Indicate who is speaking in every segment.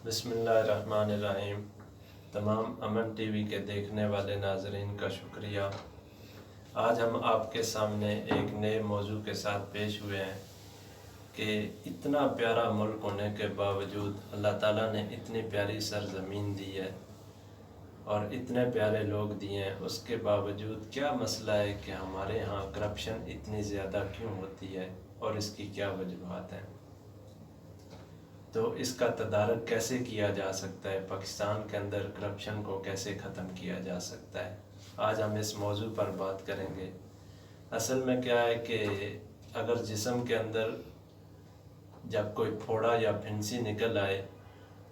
Speaker 1: بسم اللہ الرحمن الرحیم۔ تمام امن ٹی وی کے دیکھنے والے ناظرین کا شکریہ۔ آج ہم آپ کے سامنے ایک نئے موضوع کے ساتھ پیش ہوئے ہیں کہ اتنا پیارا ملک ہونے کے باوجود اللہ تعالیٰ نے اتنی پیاری سرزمین دی ہے اور اتنے پیارے لوگ دیے ہیں، اس کے باوجود کیا مسئلہ ہے کہ ہمارے ہاں کرپشن اتنی زیادہ کیوں ہوتی ہے اور اس کی کیا وجوہات ہیں؟ تو اس کا تدارک کیسے کیا جا سکتا ہے، پاکستان کے اندر کرپشن کو کیسے ختم کیا جا سکتا ہے، آج ہم اس موضوع پر بات کریں گے۔ اصل میں کیا ہے کہ اگر جسم کے اندر جب کوئی پھوڑا یا پھنسی نکل آئے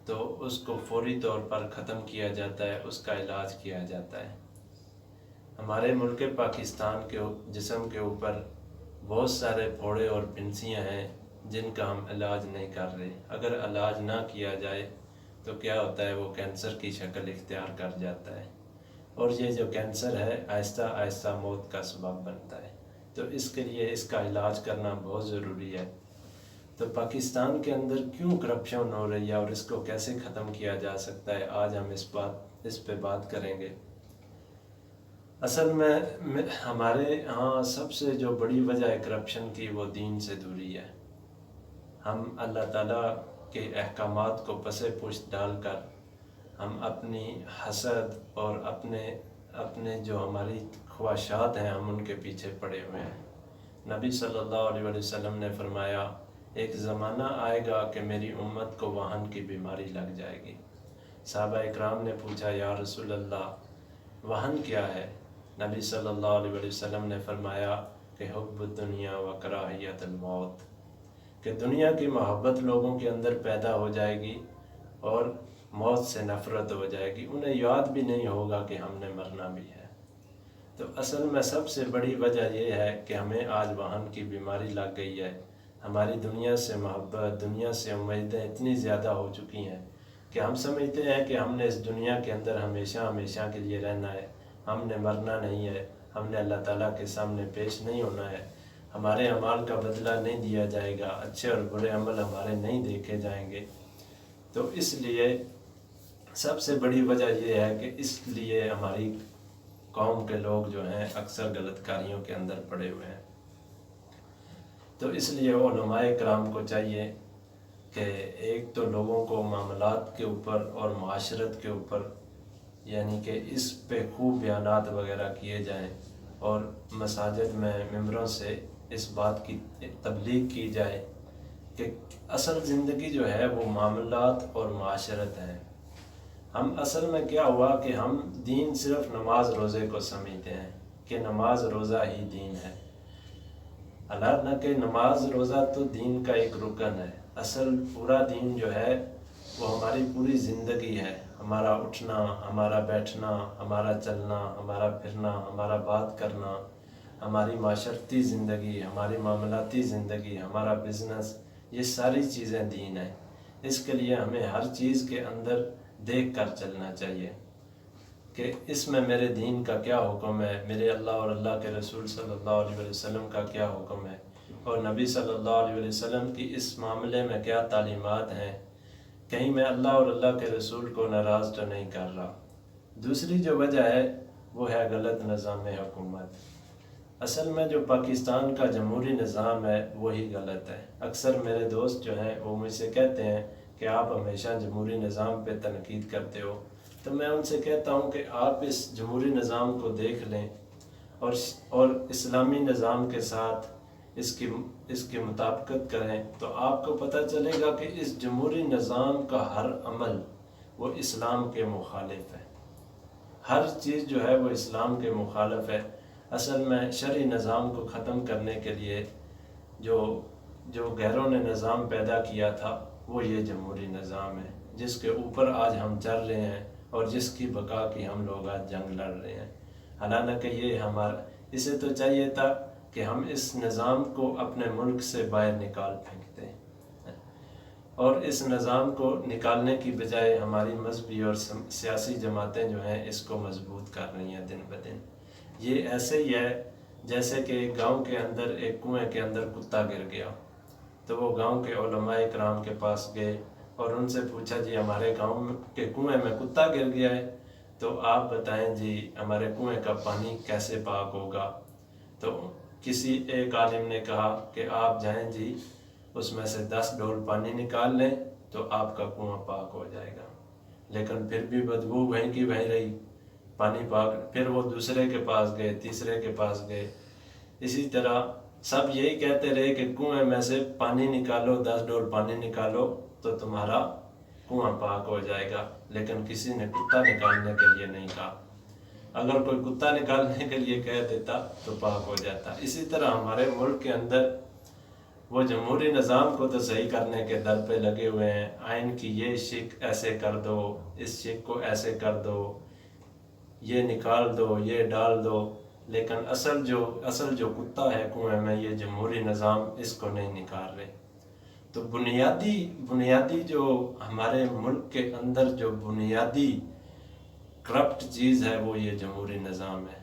Speaker 1: تو اس کو فوری طور پر ختم کیا جاتا ہے، اس کا علاج کیا جاتا ہے۔ ہمارے ملک پاکستان کے جسم کے اوپر بہت سارے پھوڑے اور پھنسیاں ہیں جن کا ہم علاج نہیں کر رہے۔ اگر علاج نہ کیا جائے تو کیا ہوتا ہے، وہ کینسر کی شکل اختیار کر جاتا ہے اور یہ جو کینسر ہے آہستہ آہستہ موت کا سبب بنتا ہے۔ تو اس کے لیے اس کا علاج کرنا بہت ضروری ہے۔ تو پاکستان کے اندر کیوں کرپشن ہو رہی ہے اور اس کو کیسے ختم کیا جا سکتا ہے، آج ہم اس پہ بات کریں گے۔ اصل میں ہمارے ہاں سب سے جو بڑی وجہ ہے کرپشن کی، وہ دین سے دوری ہے۔ ہم اللہ تعالیٰ کے احکامات کو پس پشت ڈال کر ہم اپنی حسد اور اپنے جو ہماری خواہشات ہیں ہم ان کے پیچھے پڑے ہوئے ہیں۔ نبی صلی اللہ علیہ وسلم نے فرمایا، ایک زمانہ آئے گا کہ میری امت کو وہن کی بیماری لگ جائے گی۔ صحابہ اکرام نے پوچھا، یا رسول اللہ وہن کیا ہے؟ نبی صلی اللہ علیہ وسلم نے فرمایا کہ حب الدنیا و کراہیت الموت، کہ دنیا کی محبت لوگوں کے اندر پیدا ہو جائے گی اور موت سے نفرت ہو جائے گی، انہیں یاد بھی نہیں ہوگا کہ ہم نے مرنا بھی ہے۔ تو اصل میں سب سے بڑی وجہ یہ ہے کہ ہمیں آج وہن کی بیماری لگ گئی ہے۔ ہماری دنیا سے محبت، دنیا سے امیدیں اتنی زیادہ ہو چکی ہیں کہ ہم سمجھتے ہیں کہ ہم نے اس دنیا کے اندر ہمیشہ ہمیشہ کے لیے رہنا ہے، ہم نے مرنا نہیں ہے، ہم نے اللہ تعالیٰ کے سامنے پیش نہیں ہونا ہے، ہمارے اعمال کا بدلہ نہیں دیا جائے گا، اچھے اور برے عمل ہمارے نہیں دیکھے جائیں گے۔ تو اس لیے سب سے بڑی وجہ یہ ہے کہ اس لیے ہماری قوم کے لوگ جو ہیں اکثر غلط کاریوں کے اندر پڑے ہوئے ہیں۔ تو اس لیے علماء کرام کو چاہیے کہ ایک تو لوگوں کو معاملات کے اوپر اور معاشرت کے اوپر یعنی کہ اس پہ خوب بیانات وغیرہ کیے جائیں اور مساجد میں ممبروں سے اس بات کی تبلیغ کی جائے کہ اصل زندگی جو ہے وہ معاملات اور معاشرت ہے۔ ہم اصل میں کیا ہوا کہ ہم دین صرف نماز روزے کو سمجھتے ہیں کہ نماز روزہ ہی دین ہے، حالانکہ نماز روزہ تو دین کا ایک رکن ہے۔ اصل پورا دین جو ہے وہ ہماری پوری زندگی ہے، ہمارا اٹھنا، ہمارا بیٹھنا، ہمارا چلنا، ہمارا پھرنا، ہمارا بات کرنا، ہماری معاشرتی زندگی، ہماری معاملاتی زندگی، ہمارا بزنس، یہ ساری چیزیں دین ہیں۔ اس کے لیے ہمیں ہر چیز کے اندر دیکھ کر چلنا چاہیے کہ اس میں میرے دین کا کیا حکم ہے، میرے اللہ اور اللہ کے رسول صلی اللہ علیہ وسلم کا کیا حکم ہے اور نبی صلی اللہ علیہ وسلم کی اس معاملے میں کیا تعلیمات ہیں، کہیں میں اللہ اور اللہ کے رسول کو ناراض تو نہیں کر رہا۔ دوسری جو وجہ ہے وہ ہے غلط نظام حکومت۔ اصل میں جو پاکستان کا جمہوری نظام ہے وہی غلط ہے۔ اکثر میرے دوست جو ہیں وہ مجھ سے کہتے ہیں کہ آپ ہمیشہ جمہوری نظام پہ تنقید کرتے ہو، تو میں ان سے کہتا ہوں کہ آپ اس جمہوری نظام کو دیکھ لیں اور اسلامی نظام کے ساتھ اس کی مطابقت کریں تو آپ کو پتہ چلے گا کہ اس جمہوری نظام کا ہر عمل وہ اسلام کے مخالف ہے، ہر چیز جو ہے وہ اسلام کے مخالف ہے۔ اصل میں شرعی نظام کو ختم کرنے کے لیے جو غیروں نے نظام پیدا کیا تھا وہ یہ جمہوری نظام ہے، جس کے اوپر آج ہم چل رہے ہیں اور جس کی بقا کی ہم لوگ آج جنگ لڑ رہے ہیں۔ حالانکہ اسے تو چاہیے تھا کہ ہم اس نظام کو اپنے ملک سے باہر نکال پھینکتے ہیں، اور اس نظام کو نکالنے کی بجائے ہماری مذہبی اور سیاسی جماعتیں جو ہیں اس کو مضبوط کر رہی ہیں دن بدن۔ یہ ایسے ہی ہے جیسے کہ گاؤں کے اندر ایک کنویں کے اندر کتا گر گیا تو وہ گاؤں کے علماء کرام کے پاس گئے اور ان سے پوچھا جی ہمارے گاؤں کے کنویں میں کتا گر گیا ہے، تو آپ بتائیں جی ہمارے کنویں کا پانی کیسے پاک ہوگا؟ تو کسی ایک عالم نے کہا کہ آپ جائیں جی اس میں سے 10 ڈول پانی نکال لیں تو آپ کا کنواں پاک ہو جائے گا۔ لیکن پھر بھی بدبو وہیں کی وہیں رہی، پانی پاک۔ پھر وہ دوسرے کے پاس گئے، تیسرے کے پاس گئے، اسی طرح سب یہی کہتے رہے کہ کنویں میں سے پانی نکالو، 10 ڈول پانی نکالو تو تمہارا کنواں پاک ہو جائے گا، لیکن کسی نے کتا نکالنے کے لیے نہیں کہا۔ اگر کوئی کتا نکالنے کے لیے کہہ دیتا تو پاک ہو جاتا۔ اسی طرح ہمارے ملک کے اندر وہ جمہوری نظام کو تو صحیح کرنے کے در پہ لگے ہوئے ہیں، آئین کی یہ شک ایسے کر دو، اس شک کو ایسے کر دو، یہ نکال دو، یہ ڈال دو، لیکن اصل جو کتا ہے کنویں میں، یہ جمہوری نظام اس کو نہیں نکال رہے۔ تو بنیادی جو ہمارے ملک کے اندر جو بنیادی کرپٹ چیز ہے وہ یہ جمہوری نظام ہے۔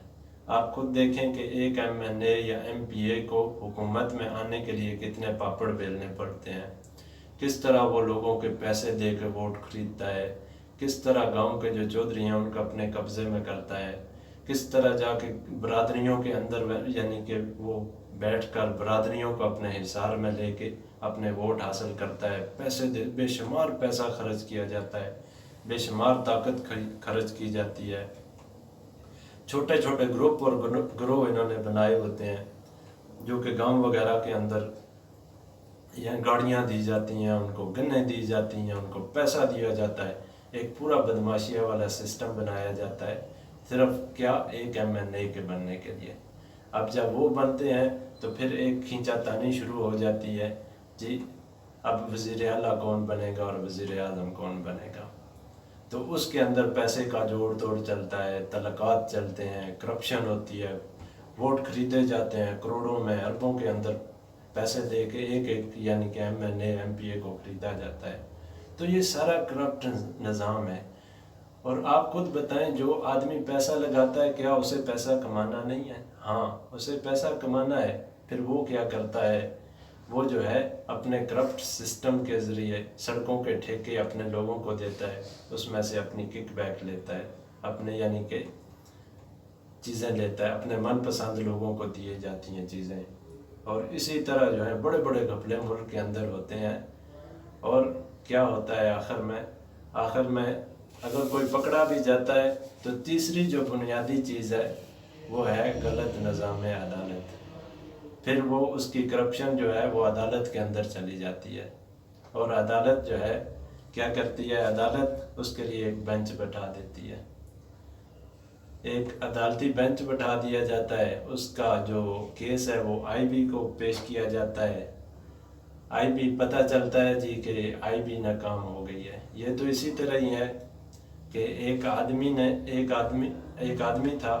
Speaker 1: آپ خود دیکھیں کہ ایک MNA یا MPA کو حکومت میں آنے کے لیے کتنے پاپڑ بیلنے پڑتے ہیں، کس طرح وہ لوگوں کے پیسے دے کے ووٹ خریدتا ہے، کس طرح گاؤں کے جو چودھری ہیں ان کو اپنے قبضے میں کرتا ہے، کس طرح جا کے برادریوں کے اندر یعنی کہ وہ بیٹھ کر برادریوں کو اپنے حصار میں لے کے اپنے ووٹ حاصل کرتا ہے، پیسے بے شمار پیسہ خرچ کیا جاتا ہے، بے شمار طاقت خرچ کی جاتی ہے۔ چھوٹے چھوٹے گروپ اور گروہ انہوں نے بنائے ہوتے ہیں جو کہ گاؤں وغیرہ کے اندر یا گاڑیاں دی جاتی ہیں، ان کو گنے دی جاتی ہیں، ان کو پیسہ دیا جاتا ہے، ایک پورا بدماشیہ والا سسٹم بنایا جاتا ہے، صرف کیا ایک MNA کے بننے کے لیے۔ اب جب وہ بنتے ہیں تو پھر ایک کھینچا تانی شروع ہو جاتی ہے، جی اب وزیر اعلیٰ کون بنے گا اور وزیر اعظم کون بنے گا۔ تو اس کے اندر پیسے کا جوڑ توڑ چلتا ہے، تعلقات چلتے ہیں، کرپشن ہوتی ہے، ووٹ خریدے جاتے ہیں کروڑوں میں، اربوں کے اندر پیسے دے کے ایک یعنی کہ MNA MPA کو خریدا جاتا ہے۔ تو یہ سارا کرپٹ نظام ہے۔ اور آپ خود بتائیں، جو آدمی پیسہ لگاتا ہے کیا اسے پیسہ کمانا نہیں ہے؟ ہاں اسے پیسہ کمانا ہے۔ پھر وہ کیا کرتا ہے؟ وہ جو ہے اپنے کرپٹ سسٹم کے ذریعے سڑکوں کے ٹھیکے اپنے لوگوں کو دیتا ہے، اس میں سے اپنی کک بیک لیتا ہے، اپنے یعنی کہ چیزیں لیتا ہے، اپنے من پسند لوگوں کو دیے جاتی ہیں چیزیں، اور اسی طرح جو ہے بڑے بڑے گھپلے ملک کے اندر ہوتے ہیں۔ اور کیا ہوتا ہے آخر میں اگر کوئی پکڑا بھی جاتا ہے تو تیسری جو بنیادی چیز ہے وہ ہے غلط نظام عدالت۔ پھر وہ اس کی کرپشن جو ہے وہ عدالت کے اندر چلی جاتی ہے، اور عدالت جو ہے کیا کرتی ہے؟ عدالت اس کے لیے ایک بینچ بٹھا دیتی ہے، ایک عدالتی بینچ بٹھا دیا جاتا ہے، اس کا جو کیس ہے وہ IB کو پیش کیا جاتا ہے، IB پتہ چلتا ہے جی کہ IB ناکام ہو گئی ہے۔ یہ تو اسی طرح ہی ہے کہ ایک آدمی تھا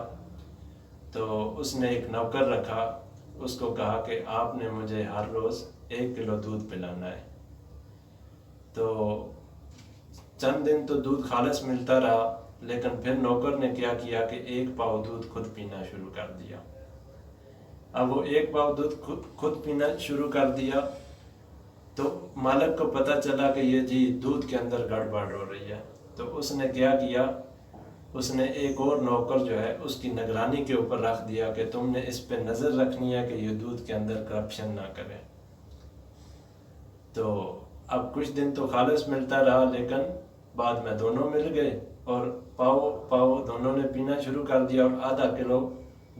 Speaker 1: تو اس نے ایک نوکر رکھا، اس کو کہا کہ آپ نے مجھے ہر روز 1 کلو دودھ پلانا ہے۔ تو چند دن تو دودھ خالص ملتا رہا، لیکن پھر نوکر نے کیا کیا کہ 1 پاؤ دودھ خود پینا شروع کر دیا۔ اب وہ 1 پاؤ دودھ خود پینا شروع کر دیا تو مالک کو پتہ چلا کہ یہ جی دودھ کے اندر گڑبڑ ہو رہی ہے۔ تو اس نے کیا کیا؟ اس نے ایک اور نوکر جو ہے اس کی نگرانی کے اوپر رکھ دیا کہ تم نے اس پہ نظر رکھنی ہے کہ یہ دودھ کے اندر کرپشن نہ کرے۔ تو اب کچھ دن تو خالص ملتا رہا، لیکن بعد میں دونوں مل گئے اور پاؤ دونوں نے پینا شروع کر دیا، اور آدھا کلو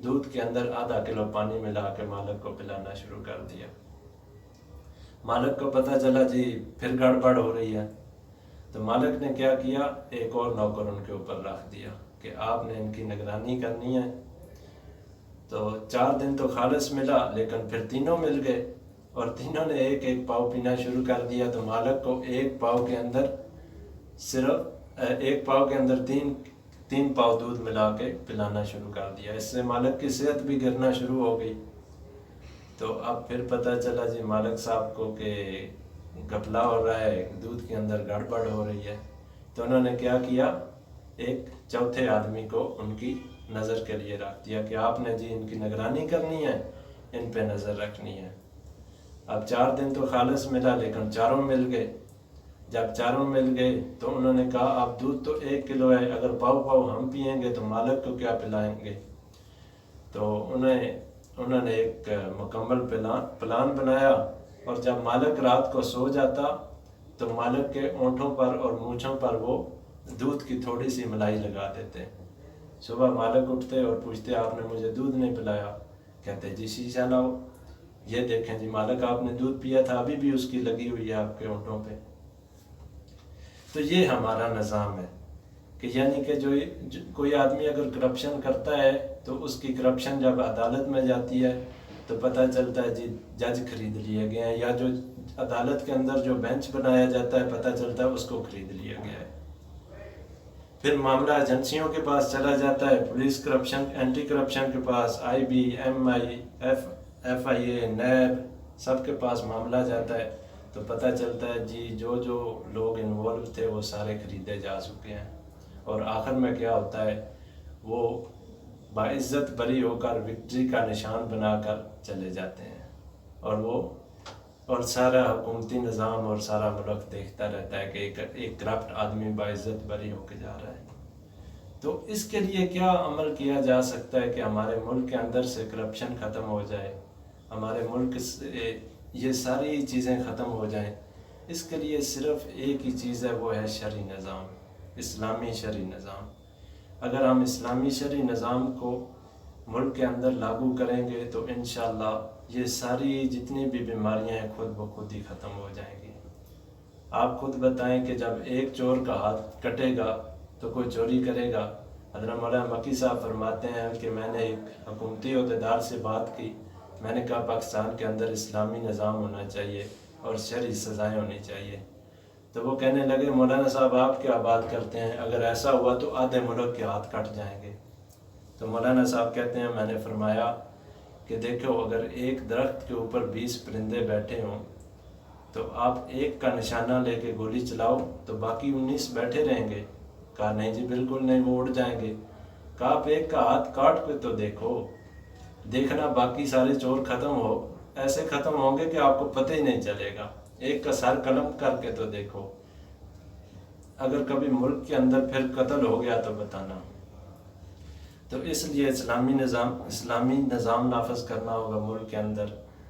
Speaker 1: دودھ کے اندر آدھا کلو پانی ملا کے مالک کو پلانا شروع کر دیا۔ مالک کو پتہ چلا جی پھر گڑبڑ ہو رہی ہے، تو مالک نے کیا کیا؟ ایک اور نوکر ان کے اوپر رکھ دیا کہ آپ نے ان کی نگرانی کرنی ہے۔ تو 4 دن تو خالص ملا، لیکن پھر تینوں مل گئے اور تینوں نے 1 پاؤ پینا شروع کر دیا۔ تو مالک کو 1 پاؤ کے اندر صرف 1 پاؤ کے اندر 3 پاؤ دودھ ملا کے پلانا شروع کر دیا۔ اس سے مالک کی صحت بھی گرنا شروع ہو گئی۔ تو اب پھر پتہ چلا جی مالک صاحب کو کہ گھپلا ہو رہا ہے، دودھ کے اندر گڑبڑ ہو رہی ہے۔ تو انہوں نے کیا کیا؟ ایک چوتھے آدمی کو ان کی نظر کے لیے رکھ دیا کہ آپ نے جی ان کی نگرانی کرنی ہے، ان پہ نظر رکھنی ہے۔ اب 4 دن تو خالص ملا، لیکن چاروں مل گئے۔ جب چاروں مل گئے تو انہوں نے کہا اب دودھ تو 1 کلو ہے، اگر پاؤ پاؤ ہم پئیں گے تو مالک کو کیا پلائیں گے؟ تو انہوں نے ایک مکمل پلان بنایا، اور جب مالک رات کو سو جاتا تو مالک کے اونٹوں پر اور مونچھوں پر وہ دودھ کی تھوڑی سی ملائی لگا دیتے۔ صبح مالک اٹھتے اور پوچھتے آپ نے مجھے دودھ نہیں پلایا؟ کہتے جی شیشہ لاؤ، یہ دیکھیں جی مالک آپ نے دودھ پیا تھا، ابھی بھی اس کی لگی ہوئی ہے آپ کے اونٹوں پہ۔ تو یہ ہمارا نظام ہے کہ یعنی کہ جو کوئی آدمی اگر کرپشن کرتا ہے تو اس کی کرپشن جب عدالت میں جاتی ہے تو پتہ چلتا ہے جی جج خرید لیے گئے ہیں، یا جو عدالت کے اندر جو بینچ بنایا جاتا ہے پتہ چلتا ہے اس کو خرید لیا گیا ہے۔ پھر معاملہ ایجنسیوں کے پاس چلا جاتا ہے، پولیس کرپشن اینٹی کرپشن کے پاس، IB MI FIA نیب سب کے پاس معاملہ جاتا ہے، تو پتہ چلتا ہے جی جو لوگ انوالو تھے وہ سارے خریدے جا چکے ہیں، اور آخر میں کیا ہوتا ہے وہ باعزت بری ہو کر وکٹری کا نشان بنا کر چلے جاتے ہیں، اور سارا حکومتی نظام اور سارا ملک دیکھتا رہتا ہے کہ ایک کرپٹ آدمی باعزت بری ہو کے جا رہا ہے۔ تو اس کے لیے کیا عمل کیا جا سکتا ہے کہ ہمارے ملک کے اندر سے کرپشن ختم ہو جائے، ہمارے ملک سے یہ ساری چیزیں ختم ہو جائیں؟ اس کے لیے صرف ایک ہی چیز ہے، وہ ہے شرعی نظام، اسلامی شرعی نظام۔ اگر ہم اسلامی شرعی نظام کو ملک کے اندر لاگو کریں گے تو انشاءاللہ یہ ساری جتنی بھی بیماریاں ہیں خود بخود ہی ختم ہو جائیں گی۔ آپ خود بتائیں کہ جب ایک چور کا ہاتھ کٹے گا تو کوئی چوری کرے گا؟ حضرت مولانا مکی صاحب فرماتے ہیں کہ میں نے ایک حکومتی عہدیدار سے بات کی، میں نے کہا پاکستان کے اندر اسلامی نظام ہونا چاہیے اور شرعی سزائیں ہونی چاہیے، تو وہ کہنے لگے مولانا صاحب آپ کیا بات کرتے ہیں، اگر ایسا ہوا تو آدھے ملک کے ہاتھ کٹ جائیں گے۔ تو مولانا صاحب کہتے ہیں میں نے فرمایا کہ دیکھو اگر ایک درخت کے اوپر 20 پرندے بیٹھے ہوں تو آپ ایک کا نشانہ لے کے گولی چلاؤ تو باقی 19 بیٹھے رہیں گے؟ کہا نہیں جی بالکل نہیں، وہ اڑ جائیں گے۔ کہا آپ ایک کا ہاتھ کاٹ کے تو دیکھو، دیکھنا باقی سارے چور ایسے ختم ہوں گے کہ آپ کو پتہ ہی نہیں چلے گا، ایک کا سر قلم کر کے تو دیکھو، اگر کبھی ملک کے اندر پھر قتل ہو گیا تو بتانا۔ تو اس لیے اسلامی نظام نافذ کرنا ہوگا ملک کے اندر،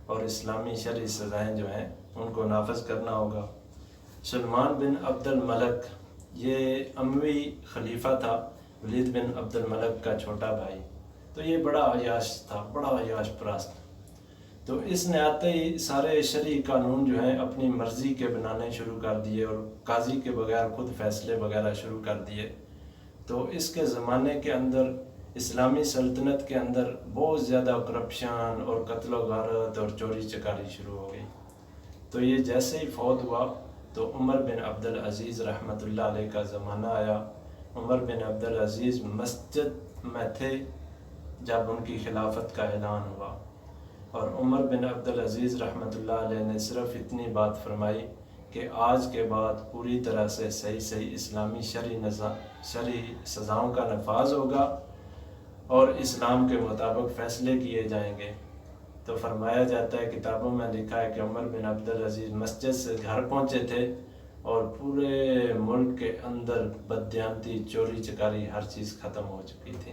Speaker 1: اور اسلامی شرعی سزائیں جو ہیں ان کو نافذ کرنا ہوگا۔ سلمان بن عبد الملک یہ اموی خلیفہ تھا، ولید بن عبد الملک کا چھوٹا بھائی، تو یہ بڑا عیاش تھا، بڑا عیاش پرست۔ تو اس نے آتے ہی سارے شرعی قانون جو ہیں اپنی مرضی کے بنانے شروع کر دیے اور قاضی کے بغیر خود فیصلے وغیرہ شروع کر دیے۔ تو اس کے زمانے کے اندر اسلامی سلطنت کے اندر بہت زیادہ کرپشن اور قتل و غارت اور چوری چکاری شروع ہو گئی۔ تو یہ جیسے ہی فوت ہوا تو عمر بن عبدالعزیز رحمۃ اللہ علیہ کا زمانہ آیا۔ عمر بن عبدالعزیز مسجد میں تھے جب ان کی خلافت کا اعلان ہوا، اور عمر بن عبدالعزیز رحمۃ اللہ علیہ نے صرف اتنی بات فرمائی کہ آج کے بعد پوری طرح سے صحیح اسلامی شرعی سزاؤں کا نفاذ ہوگا اور اسلام کے مطابق فیصلے کیے جائیں گے۔ تو فرمایا جاتا ہے، کتابوں میں لکھا ہے کہ عمر بن عبدالعزیز مسجد سے گھر پہنچے تھے اور پورے ملک کے اندر بددیانتی، چوری چکاری، ہر چیز ختم ہو چکی تھی،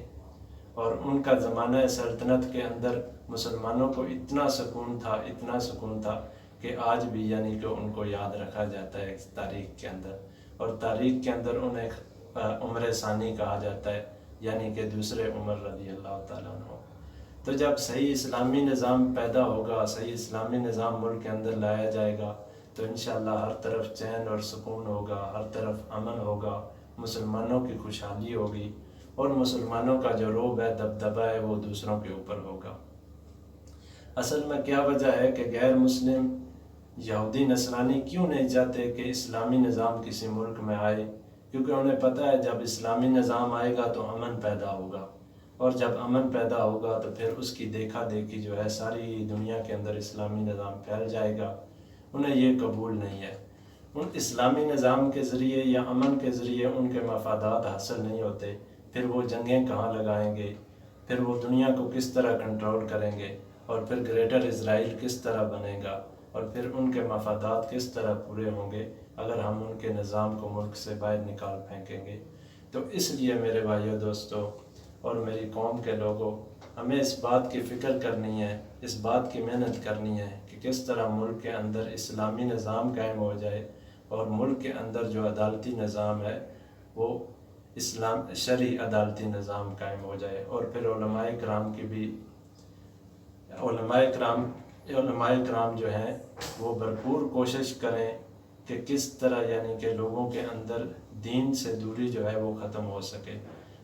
Speaker 1: اور ان کا زمانہ سلطنت کے اندر مسلمانوں کو اتنا سکون تھا کہ آج بھی یعنی کہ ان کو یاد رکھا جاتا ہے تاریخ کے اندر، اور تاریخ کے اندر انہیں عمر ثانی کہا جاتا ہے، یعنی کہ دوسرے عمر رضی اللہ تعالیٰ عنہ۔ تو جب صحیح اسلامی نظام پیدا ہوگا، صحیح اسلامی نظام ملک کے اندر لایا جائے گا تو انشاءاللہ ہر طرف چین اور سکون ہوگا، ہر طرف امن ہوگا، مسلمانوں کی خوشحالی ہوگی، اور مسلمانوں کا جو رعب ہے، دبدبہ ہے، وہ دوسروں کے اوپر ہوگا۔ اصل میں کیا وجہ ہے کہ غیر مسلم یہودی نصرانی کیوں نہیں چاہتے کہ اسلامی نظام کسی ملک میں آئے؟ کیونکہ انہیں پتہ ہے جب اسلامی نظام آئے گا تو امن پیدا ہوگا، اور جب امن پیدا ہوگا تو پھر اس کی دیکھا دیکھی جو ہے ساری دنیا کے اندر اسلامی نظام پھیل جائے گا۔ انہیں یہ قبول نہیں ہے۔ ان اسلامی نظام کے ذریعے یا امن کے ذریعے ان کے مفادات حاصل نہیں ہوتے، پھر وہ جنگیں کہاں لگائیں گے، پھر وہ دنیا کو کس طرح کنٹرول کریں گے، اور پھر گریٹر اسرائیل کس طرح بنے گا، اور پھر ان کے مفادات کس طرح پورے ہوں گے؟ اگر ہم ان کے نظام کو ملک سے باہر نکال پھینکیں گے۔ تو اس لیے میرے بھائیوں دوستوں اور میری قوم کے لوگوں، ہمیں اس بات کی فکر کرنی ہے، اس بات کی محنت کرنی ہے کہ کس طرح ملک کے اندر اسلامی نظام قائم ہو جائے، اور ملک کے اندر جو عدالتی نظام ہے وہ شرعی عدالتی نظام قائم ہو جائے۔ اور پھر علماء کرام کی بھی علماء کرام جو ہیں وہ بھرپور کوشش کریں کہ کس طرح یعنی کہ لوگوں کے اندر دین سے دوری جو ہے وہ ختم ہو سکے،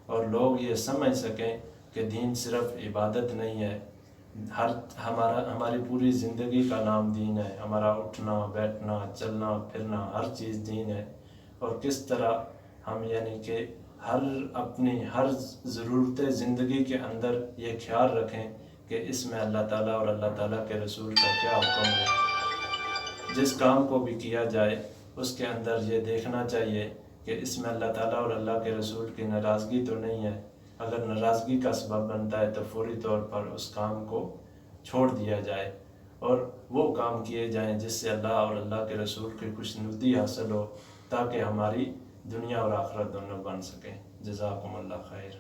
Speaker 1: اور لوگ یہ سمجھ سکیں کہ دین صرف عبادت نہیں ہے، ہماری پوری زندگی کا نام دین ہے، ہمارا اٹھنا بیٹھنا چلنا پھرنا ہر چیز دین ہے۔ اور کس طرح ہم یعنی کہ اپنی ہر ضرورت زندگی کے اندر یہ خیال رکھیں کہ اس میں اللہ تعالیٰ اور اللہ تعالیٰ کے رسول کا کیا حکم ہے۔ جس کام کو بھی کیا جائے اس کے اندر یہ دیکھنا چاہیے کہ اس میں اللہ تعالیٰ اور اللہ کے رسول کی ناراضگی تو نہیں ہے۔ اگر ناراضگی کا سبب بنتا ہے تو فوری طور پر اس کام کو چھوڑ دیا جائے، اور وہ کام کیے جائیں جس سے اللہ اور اللہ کے رسول کی خوشنودی حاصل ہو، تاکہ ہماری دنیا اور آخرت دونوں بن سکیں۔ جزاکم اللہ خیر۔